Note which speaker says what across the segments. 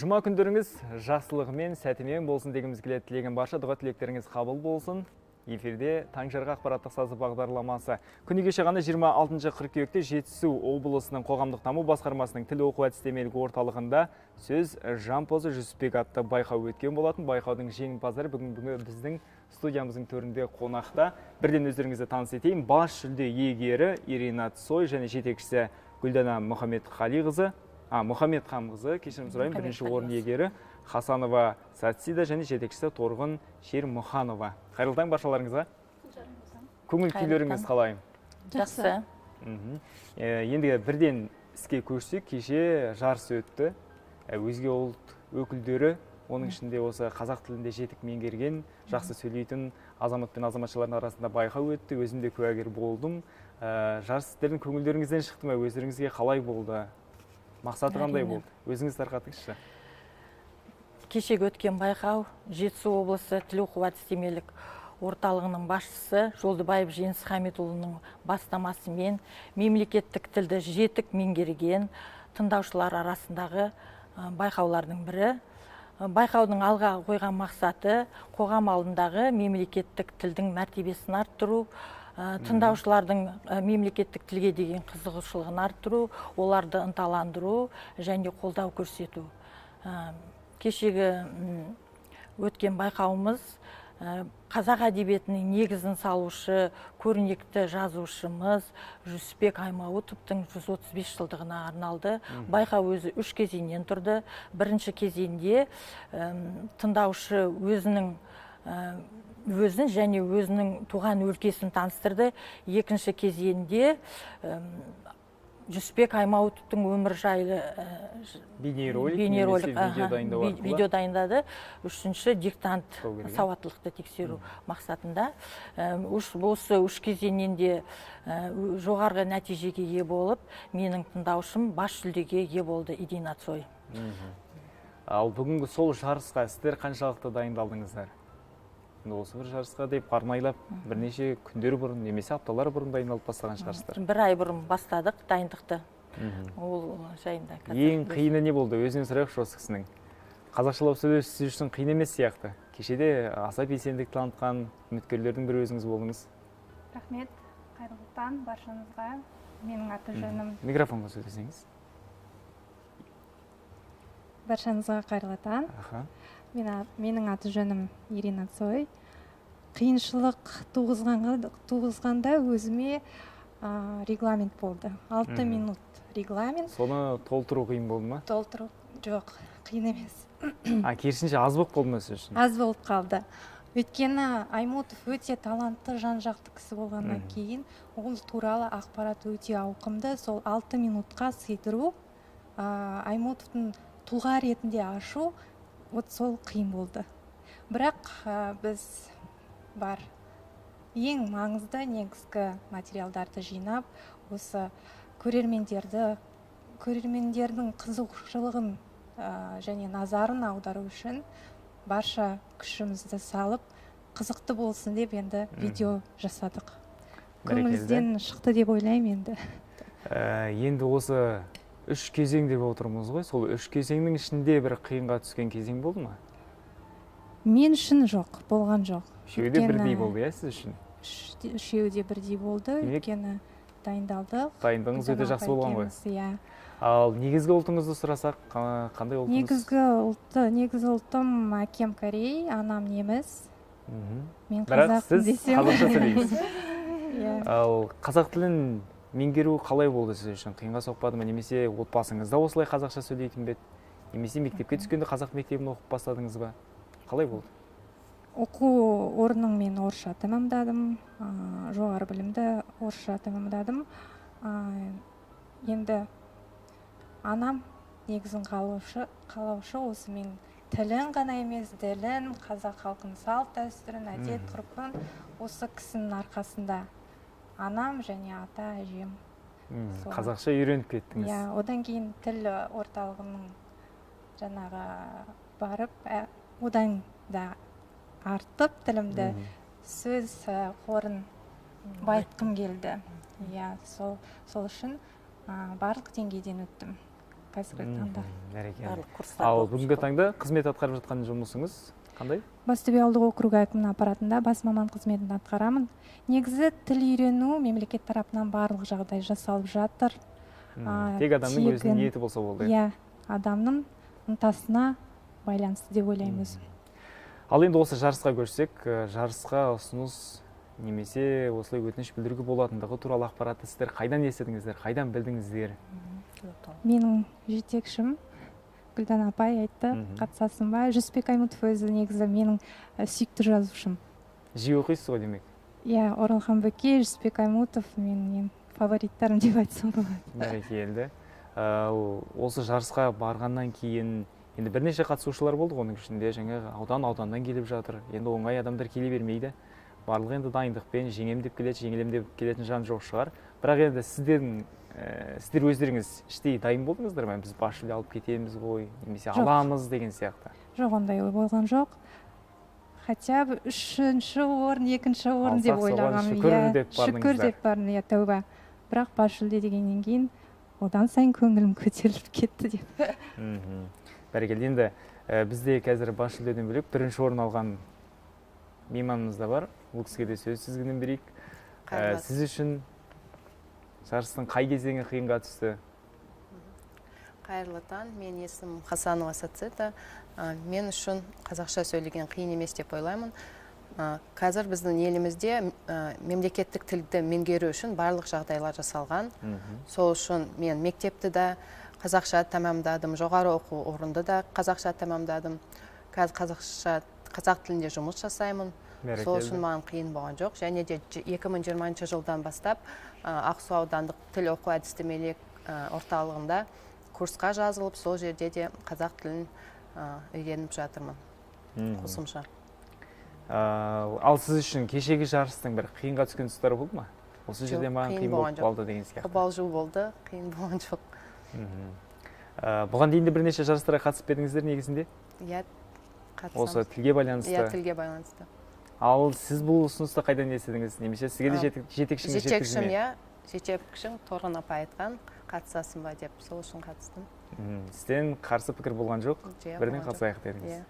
Speaker 1: Жұма күндеріңіз жақсылығымен, сәтімен болсын дегіміз келеді. Тілеген барша дұға тілектеріңіз қабыл болсын. Эфирде Таңжарға ақпараттық сазы бағдарламасы. Күні кеше ғана 26 қыркүйекте Жетісу облысының қоғамдық даму басқармасының тіл оқу әдістемелік орталығында сөз Жампозы Жүсіпбек атты байқау өткен болатын. Байқаудың жеңімпаздары бүгін біздің студиямыздың төрінде қонақта. Бірден өздеріңізді таныс етейін. Бас жүлде иегері Ирина Цой және жетекшісі Гүлдана Мұхаммедқалиқызы. Мұхаммед Қамқызы, кешірім сұрайын, бірінші орын иегері Хасанова Сатсида және жетекшісі Торғын Шермұханова. Қайырлы таң баршаларыңызға. Көңіл күйлеріңіз қалай?
Speaker 2: Жақсы.
Speaker 1: Енді бірден іске көшсек, кеше жарыс өтті. Өзге ұлт өкілдері, оның ішінде осы қазақ тілінде жетік меңгерген, жақсы сөйлейтін азамат пен азаматшылардың арасында байқау өтті. Өзім де куәгер болдым. Жарыс сіздердің көңілдеріңізден шықты ма? Өздеріңізге қалай болды? Мақсаты қандай болды? Өзіңіз тарқатыңызшы.
Speaker 2: Кешегі өткен байқау Жетісу облысы тіл оқу әдістемелік орталығының басшысы Жолдыбаев Жеңіс Хамитұлының бастамасымен мемлекеттік тілді жетік меңгерген тыңдаушылар арасындағы байқаулардың бірі. Байқаудың алға қойған мақсаты қоғам алдындағы мемлекеттік тілдің мәртебесін арттыру, тыңдаушылардың мемлекеттік тілге деген қызығушылығын арттыру, оларды ынталандыру және қолдау көрсету. Кешегі өткен байқауымыз қазақ әдебиетінің негізін салушы көрнекті жазушымыз Жүсіпбек Аймауытовтың 135 жылдығына арналды. Байқау өзі 3 кезеңнен тұрды. Бірінші кезеңде тыңдаушы өзін және өзінің туған өлкесін таныстырды. Екінші кезеңде Жүсіпбек Аймауытовтың өмір жайлы видео дайындады. Үшінші диктант сауаттылықты тексеру мақсатында. Осы үш кезеңнен де жоғарғы нәтижеге ие болып, менің тыңдаушым бас жүлдеге ие болды, Ирина Цой.
Speaker 1: Ал бүгінгі сол жарысқа сіздер қаншалықты дайындалдыңыздар? Осы бір жарысқа деп арнайлап бірнеше күндер бұрын, немесе апталар бұрын дайындалып бастаған шығарсыздар?
Speaker 2: Бір ай бұрын бастадық дайындықты. Ол жайында.
Speaker 1: Ең қиыны не болды? Өзінен сұрайықшы осы кісінің. Қазақшалап сөйлеу сіз үшін қиын емес сияқты. Кешеде аса белсенділік танытқан үміткерлердің бірі өзіңіз болдыңыз.
Speaker 3: Рахмет, қайырлы таң баршаңызға. Менің аты жөнім.
Speaker 1: Микрофонға сөйлесеңіз.
Speaker 3: Баршаңызға қайырлы таң. Менің аты жөнім Ирина Цой. Қиыншылық туғызғанда өзіме регламент болды. 6 минут регламент.
Speaker 1: Соны толтыру қиын болды ма?
Speaker 3: Толтыру жоқ, қиын емес.
Speaker 1: Керісінше аз болып қалды ма сіз үшін?
Speaker 3: Аз болып қалды. Өйткені Аймауытов өте талантты, жан-жақты кісі болғаннан кейін, ол туралы ақпарат өте ауқымды. Сол 6 минутқа сыйдыру, Аймауытовтың тұлға ретінде ашу, сол қиын болды. Бірақ біз ең маңызды негізгі материалдарды жинап, осы көрермендердің қызығушылығын және назарын аудару үшін барша күшімізді салып, қызықты болсын деп енді видео жасадық. Көңілімізден шықты деп ойлаймын енді.
Speaker 1: Енді осы 3 кезең деп отырмыз ғой, сол 3 кезеңнің ішінде бір қиынға түскен кезең болды ма?
Speaker 3: Мен үшін жоқ, болған жоқ.
Speaker 1: Үшеуі де бірдей болды, сіз үшін?
Speaker 3: Үшеуі де бірдей болды, өйткені дайындалдық.
Speaker 1: Дайындығыңыз өте жақсы болған ғой. Ал негізгі ұлтыңызды сұрасақ, қандай ұлтыңыз?
Speaker 3: Негізгі ұлтым әкем корей, анам неміс. Мен
Speaker 1: қазақ
Speaker 3: десем.
Speaker 1: Қазақша сөйлейсіз. Ал қазақ тілін меңгеру қалай болды сіз үшін? Қиынға соқпады ма? Немесе отбасыңызда осылай қазақша сөйлейтін бе? Немесе мектепке түскенде қазақ мектебін оқып бастадыңыз ба? Қалай болды?
Speaker 3: Оқу орнын мен орысша тәмамдадым, жоғары білімді орысша тәмамдадым. Енді анам негізін қалаушы, осы мен тілін ғана емес, ділін, қазақ халқының салт дәстүрін, әдет ғұрпын осы кісінің арқасында анам және ата әжем.
Speaker 1: Қазақша үйреніп кеттіңіз.
Speaker 3: Одан кейін тіл орталығының жаңағы барып, одан да артып тілімді, сөз қорын байытқым келді. Сол үшін барлық деңгейден өттім. қазіргі таңда.
Speaker 1: Ал бүгінгі таңда қызмет атқарып жатқан жұмысыңыз қандай?
Speaker 3: Бестөбе ауылдық округі әкімінің аппаратында бас маман қызметін атқарамын. Негізі тіл үйрену мемлекет тарапынан барлық жағдай жасалып жатыр.
Speaker 1: Тек адамның өзінің ниеті болса болды.
Speaker 3: Иә, адамның ынтасына байланысты деп ойлаймыз.
Speaker 1: Ал енді осы жарысқа көшсек, жарысқа ұсыныс немесе осылай өтініш білдіруге болатындығы туралы ақпаратты сіздер қайдан естідіңіздер, қайдан білдіңіздер?
Speaker 3: Менің жетекшім Гүлдан апай айтты, қатысасың ба? Жүсіпбек Аймұтов өзі негізі менің сүйікті жазушым.
Speaker 1: Жиі оқисыз ғой демек?
Speaker 3: Иә, Оралхан Бөкей, Жүсіпбек Аймұтов менің фавориттарым деп айтсам болады.
Speaker 1: Бәрекелді. Осы жарысқа барғаннан кейін енді бірнеше қатысушылар болды, оның ішінде жаңағы ауданнан келіп жатыр. Енді оңай адамдар келе бермейді. Барлығы енді дайындықпен жеңем деп келеді, жеңелем деп келетін жан жоқ шығар. Бірақ енді сіздер өздеріңіз іштей дайын болдыңыздар ма? Біз бас жүлде алып кетеміз ғой, немесе аламыз деген сияқты.
Speaker 3: Жоқ, ондай ой болған жоқ. Хотя бы 3-ші орын, 2-ші орын деп ойлағам. Шүкір деп бардым, иә, тәуба. Бірақ бас жүлде дегеннен кейін одан сайын көңілім көтеріліп кетті деп.
Speaker 1: Бәрекелді. Енді бізде қазір бас жүлдеден бөлек 1-ші орын алған мейманымыз да бар. Бұл кісіге де сөз тізгінін берейік. Сіз үшін жарыстың қай кезеңі қиынға түсті?
Speaker 4: Қайырлы таң, мен есім Хасанова Сацита. Мен үшін қазақша сөйлеген қиын емес деп ойлаймын. Қазір біздің елімізде мемлекеттік тілді меңгеру үшін барлық жағдайлар жасалған. Сол үшін мен мектепті де қазақша тәмамдадым, жоғары оқу орынды да қазақша тәмамдадым. Қазақ тілінде жұмыс жасаймын. Сол үшін маған қиын болған жоқ. Және де 2020 жылдан бастап Ақсу аудандық тіл оқу әдістемелік орталығында курсқа жазылып, сол жерде де қазақ тілін үйреніп жатырмын. Қосымша.
Speaker 1: Ал сіз үшін кешегі жарыстың бір қиынға түскен тұстары болды ма? Осы жерде маған қиын болып қалды деген сияқты.
Speaker 4: Қобалжу болды, қиын болған жоқ.
Speaker 1: Бұған дейін де бірнеше жарыстарға қатысып едіңіздер негізінде?
Speaker 4: Иә, қатысамыз.
Speaker 1: Осы тілге байланысты?
Speaker 4: Иә, тілге байланысты.
Speaker 1: Ал сіз бұл ұсынысты қайдан естідіңіз? Немесе сізге де жетекшіңіз жеткізді ме?
Speaker 4: Жетекшім Торғын апай айтқан, қатысасың ба деп, сол үшін қатыстым.
Speaker 1: Сізден қарсы пікір болған жоқ? Бірден қатысайық дедіңіз.
Speaker 4: Иә.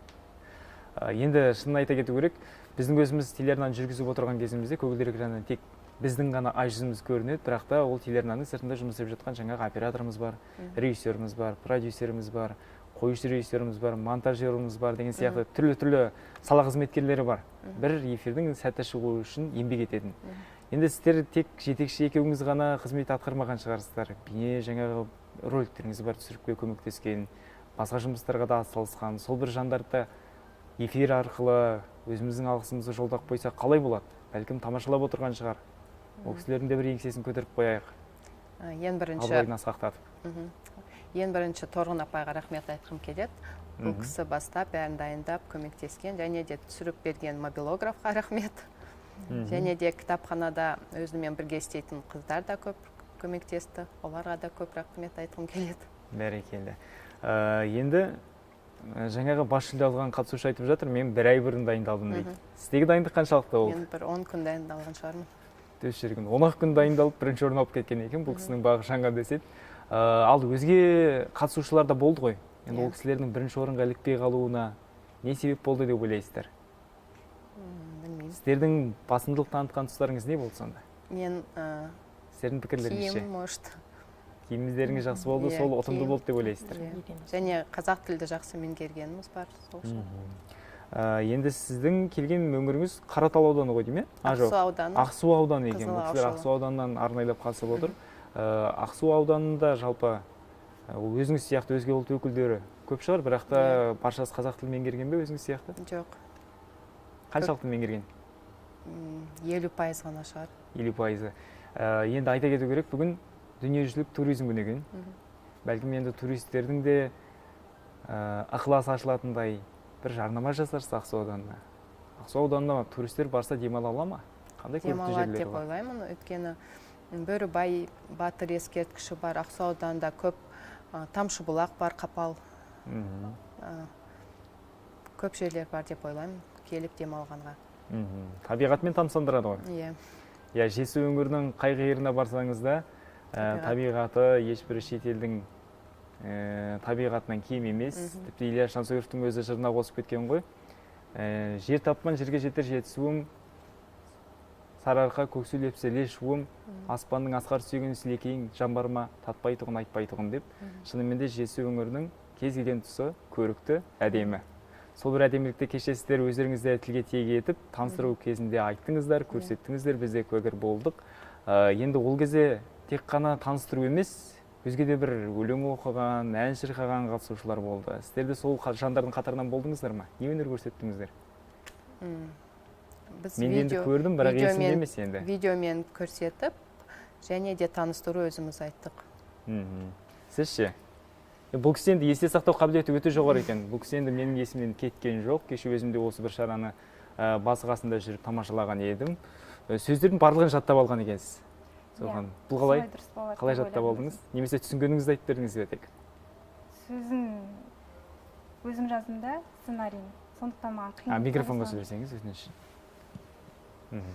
Speaker 1: Енді шынын айта кету керек, біздің өзіміз телеарнаны жүргізіп отырған кезімізде көгілдір экраннан тек біздің ғана ай жүзіміз көрінеді, бірақ та ол телеарнаның сыртында жұмыс істеп жатқан жаңағы операторымыз бар, режиссеріміз бар, продюсеріміз бар, қоюшы режиссеріміз бар, монтажеріміз бар деген сияқты түрлі сала қызметкерлері бар. Бір эфирдің сәтті шығуы үшін еңбек ететін. Енді сіздер тек жетекші екеуіңіз ғана қызмет атқармаған шығарсыздар. Бейне жаңағы роликтеріңіз бар, түсіріпке көмектескен, басқа жұмыстарға да атсалысқан. Сол бір жандарды эфир арқылы өзіміздің алғысымызды жолдап қойса қалай болады? Бәлкім тамашалап отырған шығар. Ол кісілердің де бір еңсесін көтеріп қояйық. Абыройын асқақтатып.
Speaker 4: Ең бірінші Торғын апайға рахмет айтқым келеді. Бұл кісі бастап, бәрін дайындап, көмектескен, және де түсіріп берген мобилографқа рахмет. Және де кітапханада өзімен бірге істейтін қыздар да көп көмектесті. Оларға да көп рахмет айтқым келеді.
Speaker 1: Бәрекелді. Енді жаңағы бас жүлде алған қатысушы айтып жатыр, мен 1 ай бұрын дайындалдым дейді. Сіздегі дайындық қаншалықты болды?
Speaker 4: Мен бір 10 күн дайындалған шығармын.
Speaker 1: 10 күн дайындалып, 1-ші орын алып кеткен екен, бұл кісінің бағы жанған деседі. Ал өзге қатысушылар да болды ғой. Енді ол кісілердің 1-ші орынға ілікпей қалуына не себеп болды деп ойлайсыздар? Сіздердің басымдылық танытқан тұстарыңыз не болды сонда?
Speaker 4: Мен
Speaker 1: сіздердің пікірлеріңізше?
Speaker 4: Киім, может.
Speaker 1: Киіміңіздеріңіз жақсы болды, сол ұтымды болды деп ойлайсыздар?
Speaker 4: Және қазақ тілді жақсы меңгергеніміз бар.
Speaker 1: Енді сіздің келген өңіріңіз Қаратал ауданы ғой дейме?
Speaker 4: Ақсу ауданы.
Speaker 1: Ақсу ауданы екен. Бұл кісілер Ақсу ауданынан арнайлап қатысып отыр. Ақсу ауданында жалпы өзіңіз сияқты өзге ұлт өкілдері көп шығар, бірақ та баршасы қазақ тілін меңгерген бе өзіңіз сияқты?
Speaker 4: Жоқ.
Speaker 1: Қаншалықты меңгерген?
Speaker 4: 50% ғана шығар.
Speaker 1: 50%. Енді айта кету керек, бүгін дүниежүзілік туризм күні екен. Бәлкім енді туристердің де ықыласы ашылатындай бір жарнама жасарсыз Ақсу ауданына. Ақсу ауданына туристер барса демала ала ма? Қандай көрікті жерлері бар?
Speaker 4: Демалады деп ойлаймын, өйткені Бөрібай батыр ескерткіші бар, Ақсу ауданында көп Тамшыбұлақ бар, Қапал. Көп жерлер бар деп ойлаймын, келіп демалғанға.
Speaker 1: Табиғатмен тамсандырады ғой?
Speaker 4: Иә.
Speaker 1: Жесу өңірінің қай қиырына барсаңыз да, табиғаты ешбір шетелдің табиғатынан кем емес. Тіпті Ильяс Жансүгіровтің өзі жырына қосып кеткен ғой. Жер таппан жерге жетер жетісуым, сарыарқа көксу лепселе шуым, аспанның асқар сүйген сілекейін жамбарма татпайтұғын айтпайтұғын деп, шынымен де Жетісу өңірінің кез келген тұсы көрікті, әдемі. Сол бір әдемілікті кеше сіздер өздеріңізді тілге тиек етіп, таныстыру кезінде айттыңыздар, көрсеттіңіздер, бізде куәгер болдық. Енді ол кезде тек қана таныстыру емес, өзге де бір өлең оқыған, ән шырқаған қатысушылар болды. Сіздер де сол жандардың қатарынан болдыңыздар ма? Не өнер көрсеттіңіздер? Мен енді көрдім, бірақ есімде емес енді.
Speaker 4: Видеомен көрсетіп, және де таныстыру өзіміз айттық.
Speaker 1: Сіз ше? Бұл кісі енді есте сақтау қабілеті өте жоғары екен. Бұл кісі енді менің есімнен кеткен жоқ. Кеше өзімде осы бір шараны басы қасында жүріп тамашалаған едім. Сөздердің барлығын жаттап алған екенсіз. Бұл қалай? Қалай жаттап алдыңыз? Немесе түсінгеніңізді айтып бердіңіз бе тек?
Speaker 5: Сөзін өзім жаздым да, сценарийін. Сондықтан маған қиын.
Speaker 1: Микрофонға сөйлесеңіз өтініш.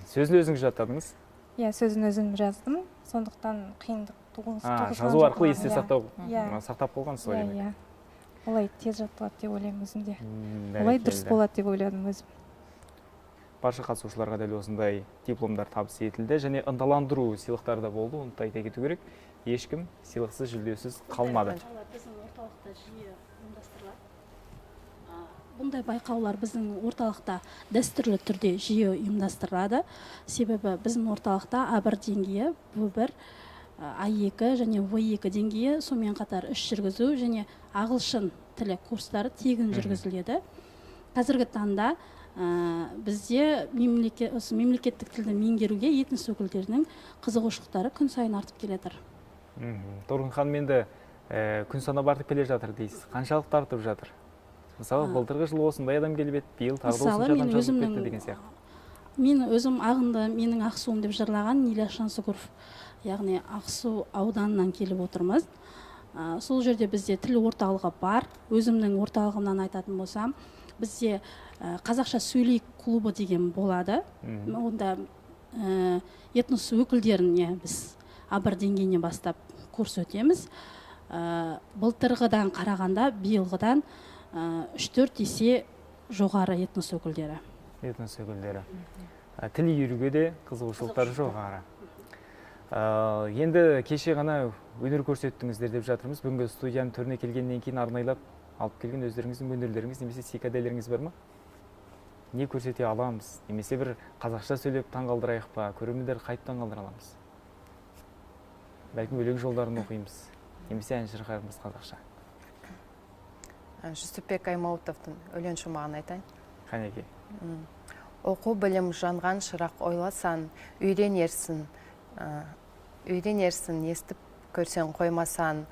Speaker 1: Сөзін өзіңіз жаттадыңыз?
Speaker 5: Иә, сөзін өзім жаздым. Сондықтан қиындық туғызған.
Speaker 1: Жазу арқылы есте сақтап қойғансыз ғой демек.
Speaker 5: Иә. Олай тез жатталады деп ойлаймын өзімде. Олай дұрыс болады деп ойладым өзім.
Speaker 1: Барша қатысушыларға дәл осындай дипломдар табыс етілді және ынталандыру сыйлықтары да болды. Оны айта кету керек. Ешкім сыйлықсыз, жүлдесіз қалмады.
Speaker 6: Біздің орталықта жиі ұйымдастырылады. Бұндай байқаулар біздің орталықта дәстүрлі түрде жиі ұйымдастырылады. Себебі біздің орталықта А1 деңгейі, Б1, А2 және В2 деңгейі, сонымен қатар іс жүргізу және ағылшын тілі курстары тегін жүргізіледі. Қазіргі таңда бізде мемлекеттік тілді меңгеруге этнос өкілдерінің қызығушылықтары күн сайын артып келеді.
Speaker 1: Торғын ханым енді күн санап артып келе жатыр дейсіз. Қаншалықты артып жатыр? Мысалы, былтырғы жылы осындай адам келіп еді, биыл тағы да осынша адам жазып кетті деген сияқты.
Speaker 6: Мен өзім ағынды менің Ақсуым деп жырлаған Ильяс Жансүгіров, яғни Ақсу ауданынан келіп отырмыз. Сол жерде бізде тіл орталығы бар. Өзімнің орталығымнан айтатын болсам, бізде қазақша сөйлейік клубы деген болады. Онда этнос өкілдеріне біз А1 деңгейінен бастап курс өтеміз. Былтырғыдан қарағанда биылғыдан 3-4 есе жоғары этнос өкілдері.
Speaker 1: Этнос өкілдері. Тіл үйренуге де қызығушылықтары жоғары. Енді кеше ғана өнер көрсеттіңіздер деп жатырмыз. Бүгінгі студияның төріне келгеннен кейін арнайлап алып келген өздеріңіздің өнерлеріңіз немесе секаделеріңіз бар ма? Не көрсете аламыз? Немесе бір қазақша сөйлеп таңғалдырайық па? Көрермендер қайтып таңғалдыра аламыз? Бәлкім өлең жолдарын оқимыз. Немесе ән шырқаймыз қазақша.
Speaker 4: Жүсіпбек Аймауытовтың өлең шумағын айтайын.
Speaker 1: Қанеке.
Speaker 4: Оқу білім жанған шырақ ойласан, үйренерсің, естіп көрсең қоймасан,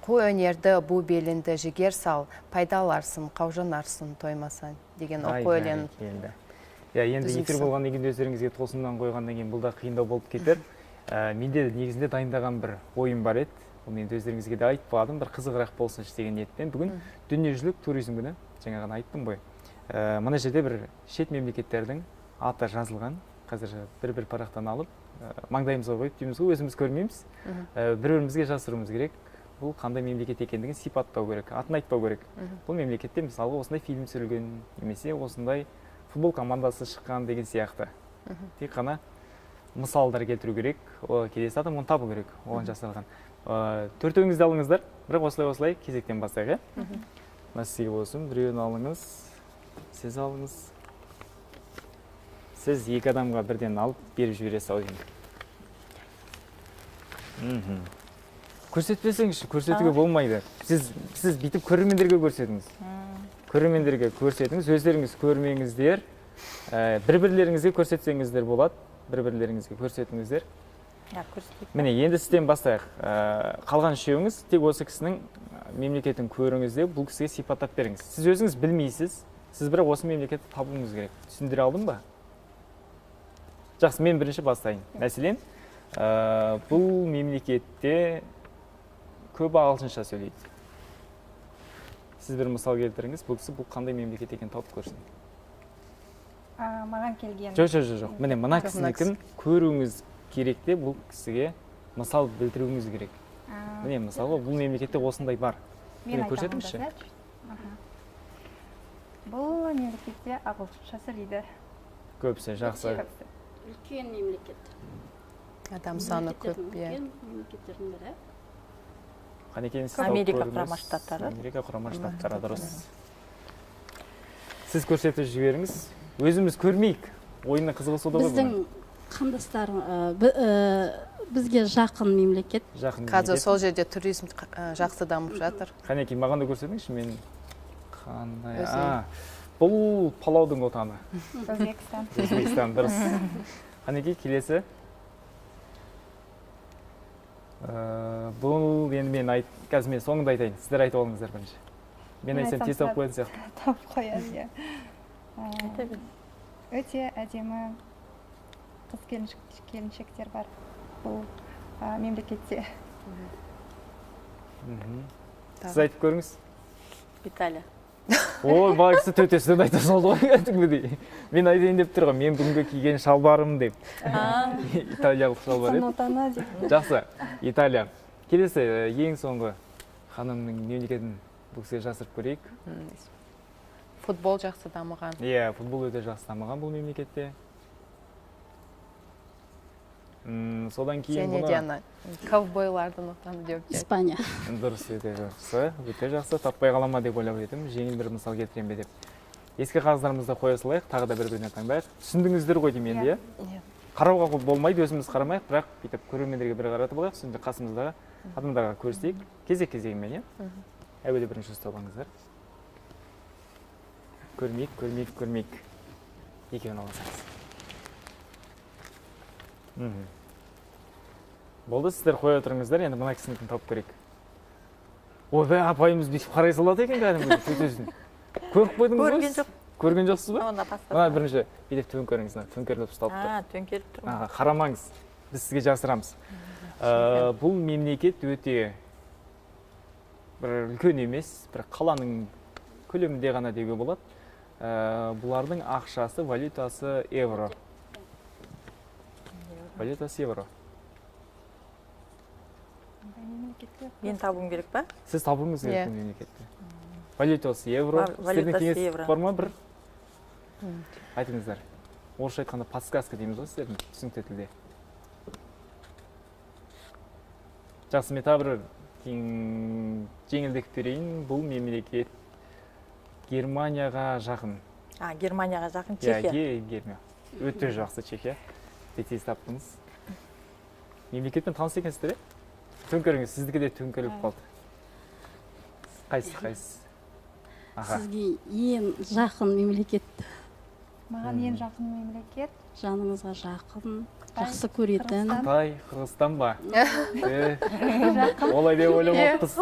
Speaker 4: қу өнерді бұ белінді жігер сал, пайдаларсың, қаужанарсың тоймасан деген оқу өлең.
Speaker 1: Енді эфир болғаннан кейін өздеріңізге тосыннан қойғаннан кейін бұл да қиындау болып кетер. Менде негізінде дайындаған бір ойым бар еді. Мен өздеріңізге де айтпадым, бір қызығырақ болсын деген ниетпен. Бүгін дүниежүзілік туризм күні, жаңа ғана айттым ғой. Мына жерде бір шет мемлекеттердің аты жазылған. Қазір бір парақтан алып, маңдайымызға қойып дейміз ғой, өзіміз көрмейміз. Бір-бірімізге жасыруымыз керек. Бұл қандай мемлекет екендігін сипаттау керек, атын айтпау керек. Бұл мемлекетте мысалға осындай фильм түсірілген, немесе осындай футбол командасы шыққан деген сияқты. Тек қана мысалдар келтіру керек, келесі адам оны табу керек, оған жасалған. Төртеуіңізді алыңыздар, бірақ осылай кезектен бастайық. Сізге болсын, біреуін алыңыз, сіз алыңыз. Сіз екі адамға бірден алып беріп жібересіз ау деймін. Көрсетпесеңізші, көрсетуге болмайды. Сіз бүйтіп көрермендерге көрсетіңіз. Көрермендерге көрсетіңіз, өздеріңіз көрмеңіздер. Бір-бірлеріңізге көрсетсеңіздер болады. Бір-бірлеріңізге көрсетіңіздер. Міне, енді сізден бастайық. Қалған үшеуіңіз тек осы кісінің мемлекетін көріңізде бұл кісіге сипаттап беріңіз. Сіз өзіңіз білмейсіз, сіз бірақ осы мемлекетті табуыңыз керек. Түсіндіре алдым ба? Жақсы, мен бірінші бастайын. Мәселен, бұл мемлекетте көбі ағылшынша сөйлейді. Сіз бір мысал келтіріңіз, бұл кісі бұл қандай мемлекет екенін тауып көрсін.
Speaker 5: Маған келген.
Speaker 1: Жоқ. Міне, мына кісінікін көруіңіз керек те бұл кісіге мысал білдіруіңіз керек. Міне, мысалға бұл мемлекетте осындай бар.
Speaker 5: мен айтамын
Speaker 1: көрсетіңізші.
Speaker 5: онда, бұл мемлекетте ағылшынша сөйлейді.
Speaker 1: Көбісі жақсы.
Speaker 6: үлкен мемлекет.
Speaker 4: адам саны көп, иә.
Speaker 6: Үлкен мемлекеттердің бірі.
Speaker 1: Қанекей сіз
Speaker 2: Америка
Speaker 1: тауып көріңіз.
Speaker 2: құрама штаттары.
Speaker 1: Америка құрама штаттары дұрыс. Сіз көрсетіп жіберіңіз. Өзіміз көрмейік. Ойынның қызығысуды ғой.
Speaker 6: Біздің қандастар бізге жақын мемлекет.
Speaker 1: Жақын
Speaker 4: Қазір
Speaker 1: мемлекет.
Speaker 4: сол жерде туризм жақсы дамып жатыр.
Speaker 1: Қанекей маған да көрсетіңізші, мен қандай.
Speaker 4: Өзі.
Speaker 1: Бұл палаудың отаны.
Speaker 5: Өзбекстан.
Speaker 1: Өзбекстан, дұрыс. Қанекей келесі. Бұл енді мен қазір мен соңында айтайын. Сіздер айтып алыңыздар бірінші. Мен айтсам тез тауып қоятын сияқты.
Speaker 5: Тауып қояды, иә. Өте әдемі қыз келіншектер бар бұл мемлекетте.
Speaker 1: Сіз айтып көріңіз.
Speaker 2: Италия.
Speaker 1: Ой, бала кісі төтесінен айта салды ғой, кәдімгідей. Мен айтайын деп тұр ғой, мен бүгінгі киген шалбарым деп. Италиялық шалбар еді.
Speaker 5: Отаны деп.
Speaker 1: Жақсы, Италия. Келесі ең соңғы ханымның мемлекетін бұл кісіге жасырып көрейік.
Speaker 4: Футбол жақсы дамыған.
Speaker 1: Иә, футбол өте жақсы дамыған бұл мемлекетте. Содан кейін
Speaker 4: Және де ана ковбойлардың отаны деп жатыр.
Speaker 6: Испания.
Speaker 1: Дұрыс, өте жақсы. Өте жақсы. Таппай қалама деп ойлап едім. Жеңіл бір мысал келтірем бе деп. Ескі қағаздарымызды қоя салайық, тағы да бір-біріне таңдайық. Түсіндіңіздер ғой деймін енді, иә? Қарауға болмайды, өзіміз қарамайық, бірақ бүйтіп көрермендерге бір қаратып алайық, сонда қасымыздағы адамдарға көрсетейік. Кезек-кезегімен, иә? Әуелі бірінші ұстап алыңыздар. Көрмейік. Екеуін аласаңыз. Болды, сіздер қоя отырыңыздар, енді мына кісінікін тауып көрейік. Ой, апайымыз бүйтіп қарай салады екен кәдімгі төтесін. Көріп қойдыңыз ғой? Көрген жоқсыз ба? Мына бірінші бүйтіп төңкеріңіз, төңкеріліп ұсталып тұр.
Speaker 2: Төңкеріп тұрмын.
Speaker 1: Қарамаңыз, біз сізге жасырамыз. Бұл мемлекет өте бір үлкен емес, бір қаланың көлемінде ғана деуге болады. Бұлардың ақшасы, валютасы евро. Валютасы евро.
Speaker 2: Мен табуым керек па?
Speaker 1: Сіз табуыңыз керек мемлекетте. Валютасы евро. Сіздердің кеңес бар ма бір? Айтыңыздар. Орысша айтқанда подсказка дейміз ғой сіздердің түсінікті тілде. Жақсы, мен тағы бір жеңілдік берейін. Бұл мемлекет Германияға жақын.
Speaker 2: Германияға жақын Чехия.
Speaker 1: Германия. Өте жақсы Чехия. Тез таптыңыз. Мемлекетпен таныс екенсіздер, е? Төңкеріңіз, сіздікі де төңкеріліп қалды. Қайсысы?
Speaker 6: Сізге ең жақын мемлекет.
Speaker 5: Маған ең жақын мемлекет.
Speaker 6: Жаныңызға жақын, жақсы көретін.
Speaker 1: Қытай, Қырғызстан ба? Олай деп ойламаппыз.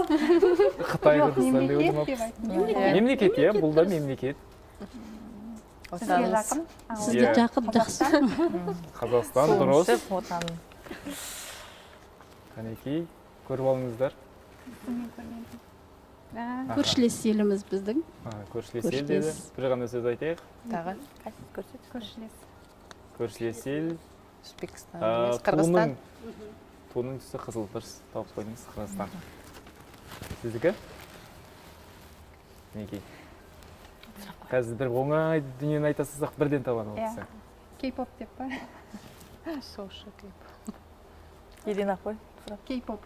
Speaker 1: Қытай, Қырғызстан деп ойламаппыз. Мемлекет, иә, бұл да мемлекет.
Speaker 5: Сізге жақын.
Speaker 6: Сізге жақын, жақсы.
Speaker 1: Қазақстан, дұрыс.
Speaker 2: Отаным.
Speaker 1: Қанекей, көріп алыңыздар.
Speaker 5: Мен көрмедім.
Speaker 6: Көршілес еліміз біздің.
Speaker 1: Көршілес ел деді. Бір ғана сөз айтайық.
Speaker 4: Тағы.
Speaker 5: Көршілес.
Speaker 1: Көршілес ел.
Speaker 4: Өзбекстан, Қырғызстан.
Speaker 1: Туының түсі қызыл, дұрыс. Тауып қойдыңыз, Қырғызстан. Сіздікі? Қанекей. Қазір бір оңай дүниені айтасызақ бірден табады ол кісі.
Speaker 5: Кей-поп деп па?
Speaker 4: Сошы кей-поп.
Speaker 2: Ирина қой.
Speaker 5: Кей-поп.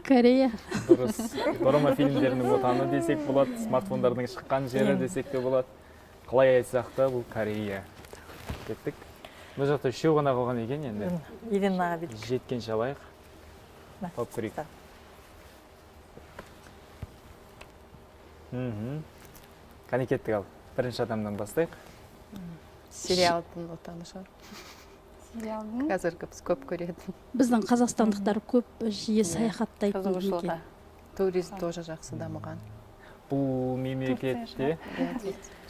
Speaker 6: Корея.
Speaker 1: Дұрыс. Дорама фильмдерінің отаны десек болады, смартфондардың шыққан жері десек те болады. Қалай айтсақ та бұл Корея. Кеттік. Бұл жақта үшеу ғана қалған екен енді.
Speaker 2: Иринаға бүйтіп.
Speaker 1: Жеткенше алайық. Тауып көрейік. Қане кеттік ал. Бірінші адамнан бастайық.
Speaker 4: Сериалдың отаны шығар.
Speaker 5: Сериалдың.
Speaker 4: Қазіргі біз көп көретін.
Speaker 6: Біздің қазақстандықтар көп жиі саяхаттайтын
Speaker 2: Қызығушылығы.
Speaker 4: Туризм тоже жақсы дамыған.
Speaker 1: Бұл мемлекетте,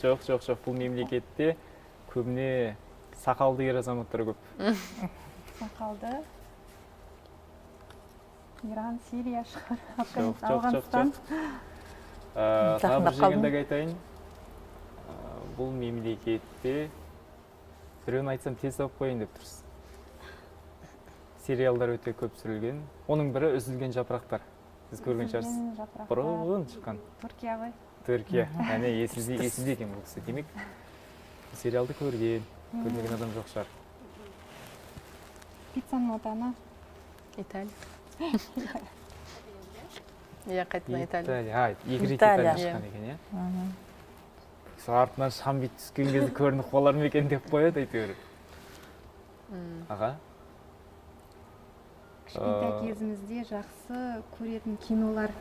Speaker 1: жоқ, бұл мемлекетте көбіне сақалды ер азаматтар көп.
Speaker 5: Сақалды. Иран, Сирия шығар.
Speaker 1: Жоқ.
Speaker 5: Ауғанстан.
Speaker 1: Тағы бір жеңілдік айтайын. Бұл мемлекетте біреуін айтсам тез тауып қойын деп тұрсыз. Сериалдар өте көп түсірілген. Оның бірі үзілген жапырақтар. Сіз көрген шығарсыз.
Speaker 5: Үзілген жапырақтар.
Speaker 1: Бұрын шыққан.
Speaker 5: Түркия ғой.
Speaker 1: Түркия. Әне есімде екен бұл кісі. Демек, сериалды көрмеген адам жоқ шығар.
Speaker 5: Пиццаның отаны.
Speaker 4: Италия. Иә, қайтадан Италия.
Speaker 1: Италия. Екі рет
Speaker 2: Италия.
Speaker 1: Италия шыққан екен, иә? Артынан шам бет түскен кезде көрініп қалар ма екен деп қояды әйтеуір. Аға?
Speaker 5: Кішкентай кезімізде жақсы көретін кинолар.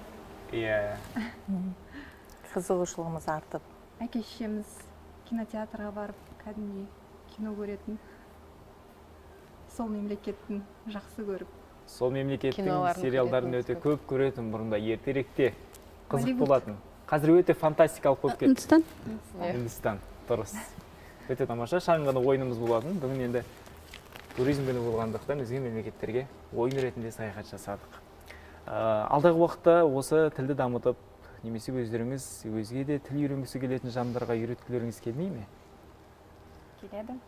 Speaker 1: Иә.
Speaker 2: Қызығушылығымыз артып.
Speaker 5: Әке шешеміз кинотеатрға барып, кәдімгідей кино көретін. Сол мемлекеттің жақсы көріп.
Speaker 1: Сол мемлекеттің
Speaker 4: Киноларын
Speaker 1: сериалдарын
Speaker 4: көретін
Speaker 1: өте көп көретін бұрында ертеректе қызық
Speaker 5: Голливуд.
Speaker 1: болатын. Қазір өте фантастикалық болып кетті.
Speaker 6: үндістан
Speaker 1: Үндістан, дұрыс. Өте тамаша, шағын ғана ойынымыз болатын. Бүгін енді туризм күні болғандықтан өзге мемлекеттерге ойын ретінде саяхат жасадық. Алдағы уақытта осы тілді дамытып, немесе өздеріңіз өзге де тіл үйренгісі келетін жандарға үйреткілеріңіз келмей ме?
Speaker 5: Келеді.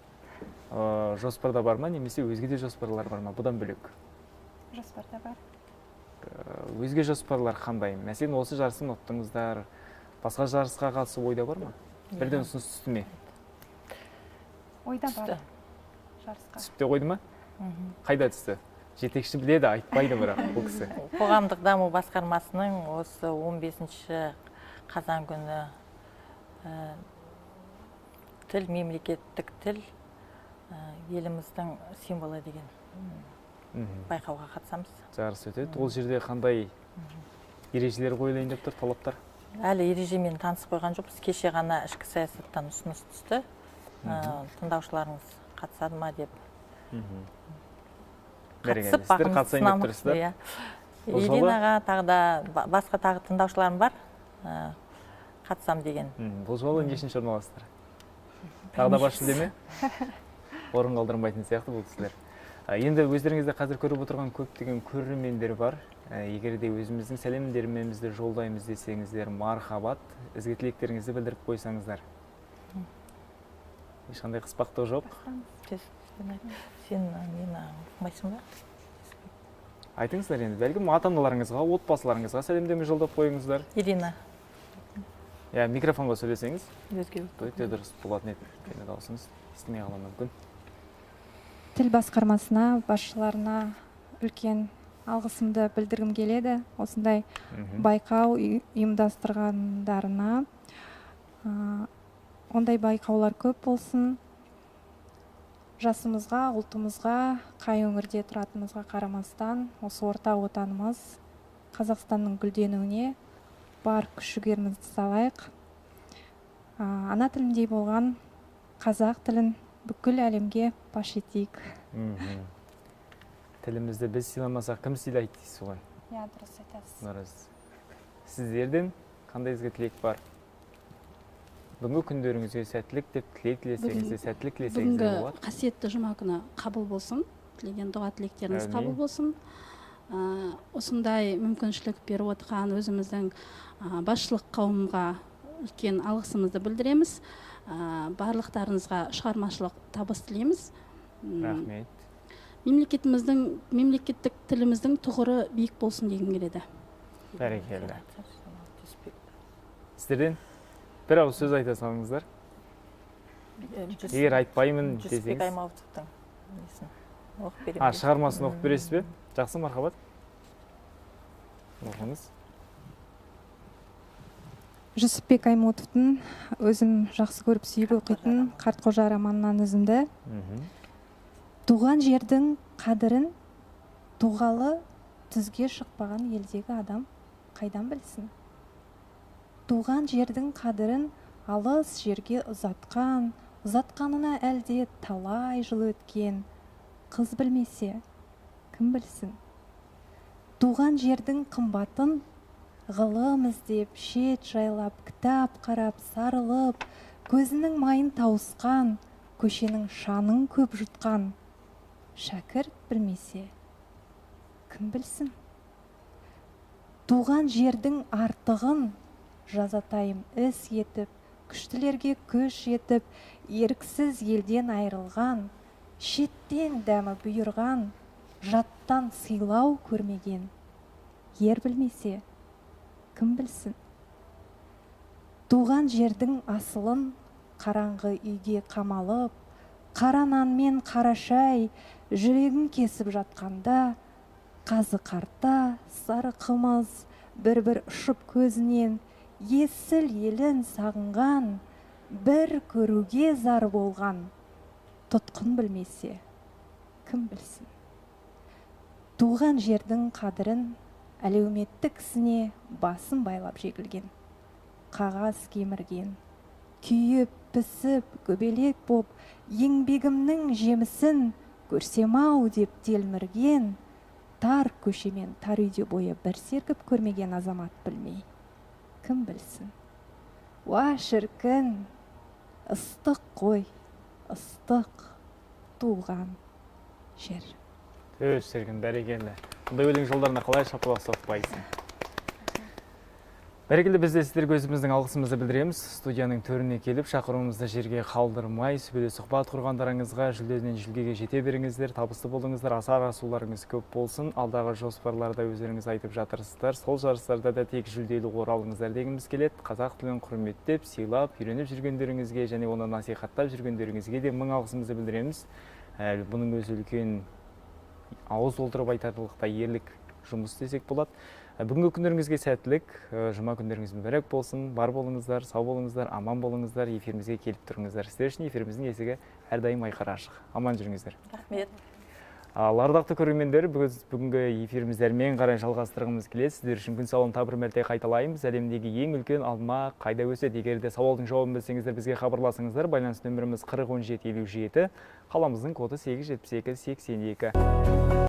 Speaker 1: Жоспарда бар ма, немесе өзге де жоспарлар бар ма? Бұдан бөлек.
Speaker 5: Жоспарда бар.
Speaker 1: Өзге жоспарлар қандай? Мәселен, осы жарысын ұттыңыздар, басқа жарысқа қатысу ойда бар ма? Бірден ұсыныс түсті ме?
Speaker 5: Ойда бар.
Speaker 2: Түсті.
Speaker 5: Жарысқа.
Speaker 1: Түсіп те қойды ма? Қайда түсті? Жетекші біледі, айтпайды бірақ бұл кісі.
Speaker 2: Қоғамдық даму басқармасының осы 15-ші қазан күні тіл, мемлекеттік тіл еліміздің символы деген байқауға қатысамыз.
Speaker 1: Жарыс өтеді. Ол жерде қандай ережелер қойылайын деп тұр, талаптар?
Speaker 2: Әлі ережемен танысып қойған жоқпыз. Кеше ғана ішкі саясаттан ұсыныс түсті. Тыңдаушыларыңыз қатысады ма деп.
Speaker 1: Қатысып, қатысайын деп тұрсыздар.
Speaker 2: Иринаға тағы да басқа тағы тыңдаушыларым бар. Қатысам деген.
Speaker 1: Бұл жолы нешінші орын аласыздар? Тағы да бас жүлде ме? Орын қалдырмайтын сияқты бұл кісілер. Енді өздеріңізде қазір көріп отырған көптеген көрермендер бар. Егер де өзіміздің сәлемдерімізді жолдаймыз десеңіздер, мархабат, ізгі тілектеріңізді білдіріп қойсаңыздар. Ешқандай қыспақтау жоқ.
Speaker 2: Сен мені ұқмайсың ба?
Speaker 1: Айтыңыздар енді, бәлкім ата-аналарыңызға, отбасыларыңызға сәлемдеме жолдап қойыңыздар.
Speaker 2: Ирина.
Speaker 1: Иә, микрофонға сөйлесеңіз.
Speaker 2: Өзге
Speaker 1: Өте дұрыс болатын еді. Кені даусыңыз естімей қалуы мүмкін.
Speaker 3: Тіл басқармасына, басшыларына үлкен алғысымды білдіргім келеді. Осындай байқау ұйымдастырғандарына. Ондай байқаулар көп болсын. Жасымызға, ұлтымызға, қай өңірде тұратынымызға қарамастан, осы орта отанымыз Қазақстанның гүлденуіне бар күш-жігерімізді салайық. Ана тіліндей болған қазақ тілін бүкіл әлемге паш етейік.
Speaker 1: Тілімізді біз сыйламасақ, кім сыйлайды дейсіз ғой?
Speaker 5: Иә, дұрыс айтасыз.
Speaker 1: Дұрыс. Сіздерден қандай ізгі тілек бар? Бүгінгі күндеріңізге сәттілік деп тілек тілесеңіз, сәттілік тілесеңіз болады.
Speaker 6: Бүгінгі қасиетті жұма күні қабыл болсын. Тілеген дұға тілектеріңіз қабыл болсын. Осындай мүмкіншілік беріп отырған өзіміздің басшылық қауымға үлкен алғысымызды білдіреміз. Барлықтарыңызға шығармашылық табыс тілейміз.
Speaker 1: Рахмет.
Speaker 6: Мемлекеттік тіліміздің тұғыры биік болсын дегім келеді.
Speaker 1: Бәрекелді. Сіздерден бір ауыз сөз айта салыңыздар. Егер айтпаймын десеңіз.
Speaker 2: Жүсіпбек Аймауытовтың оқып беремін.
Speaker 1: Шығармасын оқып бересіз бе? Жақсы, мархабат. Оқыңыз.
Speaker 3: Жүсіпбек Аймауытовтың өзім жақсы көріп сүйіп оқитын Қартқожа романынан үзінді. Туған жердің қадірін туғалы түзге шықпаған елдегі адам қайдан білсін? Туған жердің қадірін алыс жерге ұзатқанына әлде талай жыл өткен қыз білмесе, кім білсін? Туған жердің қымбатын ғылым іздеп, шет жайлап, кітап қарап, сарылып, көзінің майын тауысқан, көшенің шанын көп жұтқан шәкірт білмесе, кім білсін? Туған жердің артығын жазатайым іс етіп, күштілерге күш етіп, еріксіз елден айрылған, шеттен дәмі бұйырған, жаттан сыйлау көрмеген ер білмесе, кім білсін? Туған жердің асылын қараңғы үйге қамалып, қара нан мен қара шай жүрегін кесіп жатқанда, қазы қарта сары қымыз бір-бір ұшып көзінен, есіл елін сағынған, бір көруге зар болған, тұтқын білмесе, кім білсін? Туған жердің қадірін әлеуметтік ісіне басын байлап жегілген, қағаз кемірген, күйіп, пісіп, көбелек боп, еңбегімнің жемісін көрсем-ау деп телмірген, тар көшемен тар үйде бойы бір сергіп көрмеген азамат білмей, кім білсін? Уа шіркін, ыстық қой, ыстық туған жер.
Speaker 1: Шіркін, бәрекелді. Бұндай өлең жолдарына қалай шапалақ соқпайсың? Бәрекелді, біз де сіздерге өзіміздің алғысымызды білдіреміз. Студияның төріне келіп, шақыруымызды жерге қалдырмай, сүбелі сұхбат құрғандарыңызға жүлдеден жүлдеге жете беріңіздер, табысты болыңыздар, асар асуларыңыз көп болсын. Алдағы жоспарларда өздеріңіз айтып жатырсыздар. Сол жарыстарда да тек жүлделі оралыңыздар дегіміз келеді. Қазақ тілін құрметтеп, сыйлап, үйреніп жүргендеріңізге және оны насихаттап жүргендеріңізге де мың алғысымызды білдіреміз. Бұның өзі үлкен ауыз толтырып айтарлықтай ерлік жұмыс десек болады. Бүгінгі күндеріңізге сәттілік, жұма күндеріңіз мүбәрәк болсын, бар болыңыздар, сау болыңыздар, аман болыңыздар, эфирімізге келіп тұрыңыздар. Сіздер үшін эфиріміздің есігі әрдайым айқара ашық. Аман жүріңіздер.
Speaker 2: Рахмет.
Speaker 1: Ардақты көрермендер, бүгінгі эфирімізді әрмен қарай жалғастырғымыз келеді. Сіздер үшін күн сауалын тағы бір мәрте қайталаймыз. Әлемдегі ең үлкен алма қайда өседі? Егер де сауалдың жауабын білсеңіздер, бізге хабарласыңыздар. Байланыс нөміріміз 40 17 57, қаламыздың коды 872 82.